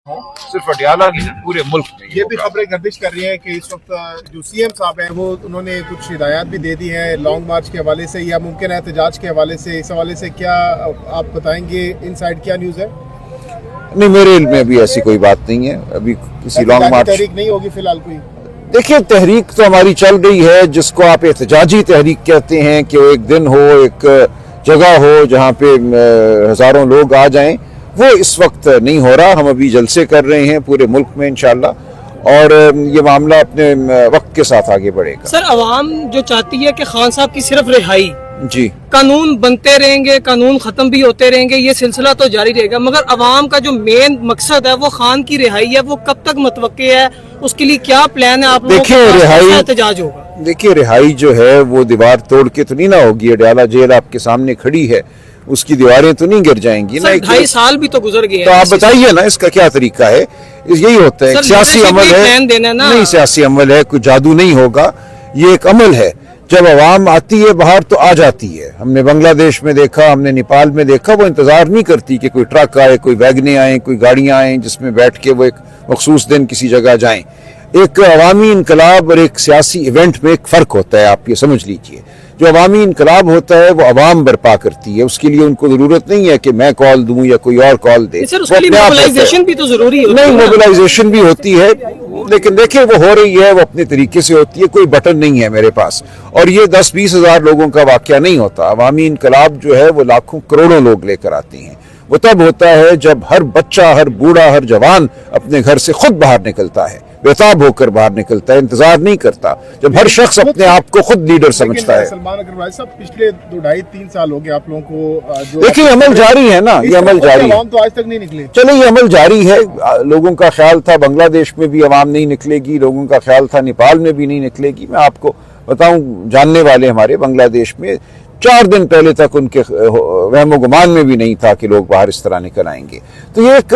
صرف اڈیالہ نہیں پورے ملک میں یہ بھی خبریں گردش کر رہی ہیں کہ اس وقت جو سی ایم صاحب ہیں وہ انہوں نے کچھ ہدایات بھی دے دی ہیں لانگ مارچ کے حوالے سے یا ممکن ہے احتجاج کے حوالے سے. اس حوالے سے کیا آپ بتائیں گے ان سائڈ کیا نیوز ہے؟ نہیں، میرے علم میں ابھی ایسی کوئی بات نہیں ہے. ابھی کسی لانگ مارچ تحریک نہیں ہوگی فی الحال کوئی؟ دیکھیے، تحریک تو ہماری چل رہی ہے جس کو آپ احتجاجی تحریک کہتے ہیں کہ ایک دن ہو، ایک جگہ ہو جہاں پہ ہزاروں لوگ آ جائیں. وہ اس وقت نہیں ہو رہا. ہم ابھی جلسے کر رہے ہیں پورے ملک میں انشاءاللہ، اور یہ معاملہ اپنے وقت کے ساتھ آگے بڑھے گا. سر، عوام جو چاہتی ہے کہ خان صاحب کی صرف رہائی، جی، قانون بنتے رہیں گے، قانون ختم بھی ہوتے رہیں گے، یہ سلسلہ تو جاری رہے گا، مگر عوام کا جو مین مقصد ہے وہ خان کی رہائی ہے، وہ کب تک متوقع ہے؟ اس کے لیے کیا پلان ہے آپ لوگوں کا؟ احتجاج ہوگا؟ دیکھیے، رہائی جو ہے وہ دیوار توڑ کے تو نہیں نہ ہوگی. اڈیالہ جیل آپ کے سامنے کھڑی ہے، اس کی دیواریں تو نہیں گر جائیں گی. 2.5 سال بھی تو گزر گئے ہیں. تو آپ بتائیے نا اس کا کیا طریقہ ہے؟ یہی ہوتا ہے، سیاسی عمل ہے. نہیں، سیاسی عمل ہے، کوئی جادو نہیں ہوگا. یہ ایک عمل ہے. جب عوام آتی ہے باہر تو آ جاتی ہے. ہم نے بنگلہ دیش میں دیکھا، ہم نے نیپال میں دیکھا. وہ انتظار نہیں کرتی کہ کوئی ٹرک آئے، کوئی ویگنیں آئیں، کوئی گاڑیاں آئیں جس میں بیٹھ کے وہ ایک مخصوص دن کسی جگہ جائیں. ایک عوامی انقلاب اور ایک سیاسی ایونٹ میں ایک فرق ہوتا ہے، آپ یہ سمجھ لیجئے. جو عوامی انقلاب ہوتا ہے وہ عوام برپا کرتی ہے. اس کے لیے ان کو ضرورت نہیں ہے کہ میں کال دوں یا کوئی اور کال دے. سر، اس کے لیے موبلائزیشن بھی تو ضروری ہے. نہیں، موبلائزیشن بھی ہوتی ہے، لیکن دیکھیں وہ ہو رہی ہے، وہ اپنے طریقے سے ہوتی ہے. کوئی بٹن نہیں ہے میرے پاس، اور یہ 10-20 ہزار لوگوں کا واقعہ نہیں ہوتا. عوامی انقلاب جو ہے وہ لاکھوں کروڑوں لوگ لے کر آتے ہیں. وہ تب ہوتا ہے جب ہر بچہ، ہر بوڑھا، ہر جوان اپنے گھر سے خود باہر نکلتا ہے، بےتاب ہو کر باہر نکلتا ہے، انتظار نہیں کرتا. جب ہر شخص اپنے آپ کو خود لیڈر سمجھتا ہے. سلمان اگروال صاحب، پچھلے 2.5-3 سال ہو گئے آپ لوگوں کو. دیکھیں، عمل جاری ہے نا، یہ عمل جاری ہے. عوام تو آج تک نہیں نکلے. چلو، یہ عمل جاری ہے. لوگوں کا خیال تھا بنگلہ دیش میں بھی عوام نہیں نکلے گی، لوگوں کا خیال تھا نیپال میں بھی نہیں نکلے گی. میں آپ کو بتاؤں، جاننے والے ہمارے بنگلہ دیش میں 4 دن پہلے تک ان کے وہم و گمان میں بھی نہیں تھا کہ لوگ باہر اس طرح نکل آئیں گے. تو یہ ایک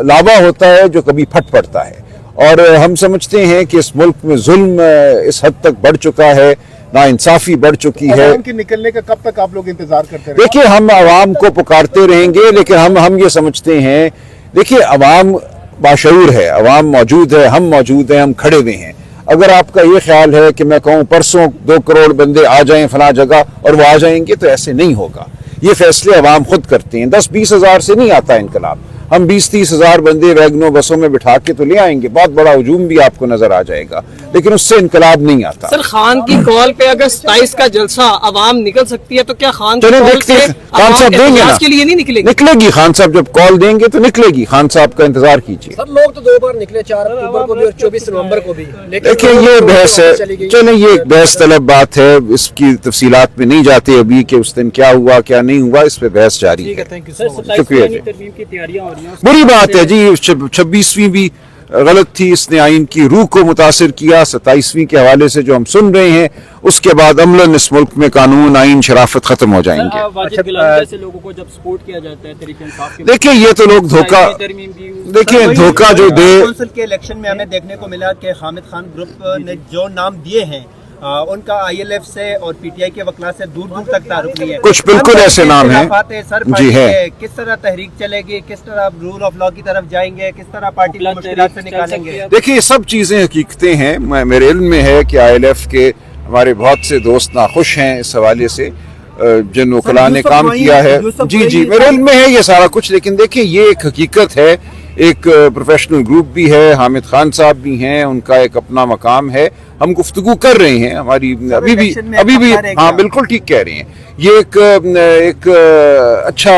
لابا ہوتا ہے جو کبھی پھٹ پڑتا ہے. اور ہم سمجھتے ہیں کہ اس ملک میں ظلم اس حد تک بڑھ چکا ہے، ناانصافی بڑھ چکی ہے. عوام کے نکلنے کا کب تک آپ لوگ انتظار کرتے رہے؟ دیکھیے، ہم عوام کو پکارتے رہیں گے، لیکن ہم یہ سمجھتے ہیں، دیکھیے عوام باشعور ہے، عوام موجود ہے، ہم موجود ہیں، ہم کھڑے ہوئے ہیں. اگر آپ کا یہ خیال ہے کہ میں کہوں پرسوں 2 کروڑ بندے آ جائیں فلاں جگہ اور وہ آ جائیں گے، تو ایسے نہیں ہوگا. یہ فیصلے عوام خود کرتے ہیں. 10-20 ہزار سے نہیں آتا انقلاب. ہم 20-30 ہزار بندے ویگنوں بسوں میں بٹھا کے تو لے آئیں گے، بہت بڑا ہجوم بھی آپ کو نظر آ جائے گا، لیکن اس سے انقلاب نہیں آتا. سر، خان کی کال پہ اگر 27 کا جلسہ عوام نکل سکتی ہے تو کیا خان چلیں دیکھتے ہیں، خان صاحب دیں گے نا، کے لیے نہیں نکلے گی؟ نکلے گی. خان صاحب جب کال دیں گے تو نکلے گی. خان صاحب کا انتظار کیجیے. سر، لوگ تو 2 بار نکلے، 4 اکتوبر کو بھی اور 24 نومبر کو بھی. دیکھیں، یہ بحث ہے. چلیں، یہ ایک بحث طلب بات ہے، اس کی تفصیلات میں نہیں جاتے ابھی کہ اس دن کیا ہوا کیا نہیں ہوا. اس پہ بحث جاری ہے. شکریہ جی. بری بات ہے جی. 26ویں بھی غلط تھی. اس نے آئین کی روح کو متاثر کیا. 27ویں کے حوالے سے جو ہم سن رہے ہیں، اس کے بعد عملاً اس ملک میں قانون، آئین، شرافت ختم ہو جائیں گے. دیکھیں، یہ تو لوگ دھوکہ، دیکھیں دھوکہ جو دے. کونسل کے الیکشن میں ہمیں دیکھنے کو ملا کہ حامد خان گروپ نے جو نام دیے ہیں ان کا ILF سے اور PTI کے وکلاء سے دور دور تک تعلق نہیں ہے. کچھ بالکل ایسے نام ہیں جی ہے. کس طرح تحریک چلے گی، کس طرح رول آف لا کی طرف جائیں گے، کس طرح پارٹی کو مشکلات سے نکالیں گے؟ دیکھیں، یہ سب چیزیں حقیقتیں ہیں. میرے علم میں ہے کہ ILF کے ہمارے بہت سے دوست ناخوش ہیں اس حوالے سے، جن وکلاء نے کام کیا ہے. جی، میرے علم میں ہے یہ سارا کچھ. لیکن دیکھیں، یہ ایک حقیقت ہے. ایک پروفیشنل گروپ بھی ہے، حامد خان صاحب بھی ہیں، ان کا ایک اپنا مقام ہے. ہم گفتگو کر رہے ہیں، ہماری ابھی بھی ہاں بالکل ٹھیک کہہ رہے ہیں. یہ ایک اچھا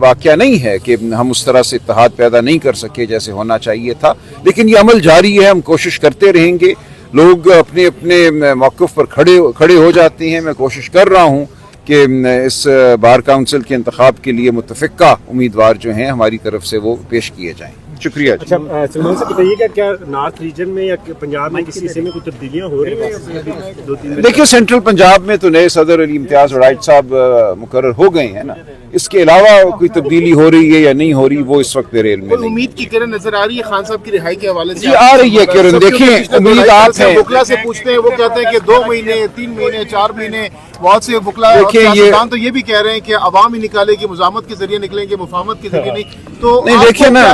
واقعہ نہیں ہے کہ ہم اس طرح سے اتحاد پیدا نہیں کر سکے جیسے ہونا چاہیے تھا. لیکن یہ عمل جاری ہے، ہم کوشش کرتے رہیں گے. لوگ اپنے اپنے موقف پر کھڑے ہو جاتے ہیں. میں کوشش کر رہا ہوں کہ اس بار کونسل کے انتخاب کے لیے متفقہ امیدوار جو ہیں ہماری طرف سے وہ پیش کیے جائیں. شکریہ جی. اچھا سلمان صاحب بتائیے کہ کیا نارتھ ریجن میں یا پنجاب میں کسی حصے میں کوئی تبدیلیاں ہو رہی ہیں؟ دیکھیے، سینٹرل پنجاب میں تو نئے صدر علی امتیاز وڑائچ صاحب مقرر ہو گئے ہیں نا. اس کے علاوہ کوئی تبدیلی ہو رہی ہے یا نہیں ہو رہی، وہ اس وقت میرے علم میں نہیں. امید کی کرن نظر آ رہی ہے خان صاحب کی رہائی کے حوالے سے؟ جی آ رہی ہے کرن. دیکھیں، امیدات ہیں. وکلا سے پوچھتے ہیں، وہ کہتے ہیں کہ 2 مہینے 3 مہینے 4 مہینے. بہت سے وکلا تو یہ بھی کہہ رہے ہیں کہ عوام ہی نکالے گی، مزاحمت کے ذریعے نکلیں گے، مفاہمت کے ذریعے نہیں. تو دیکھیں نا،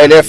ILF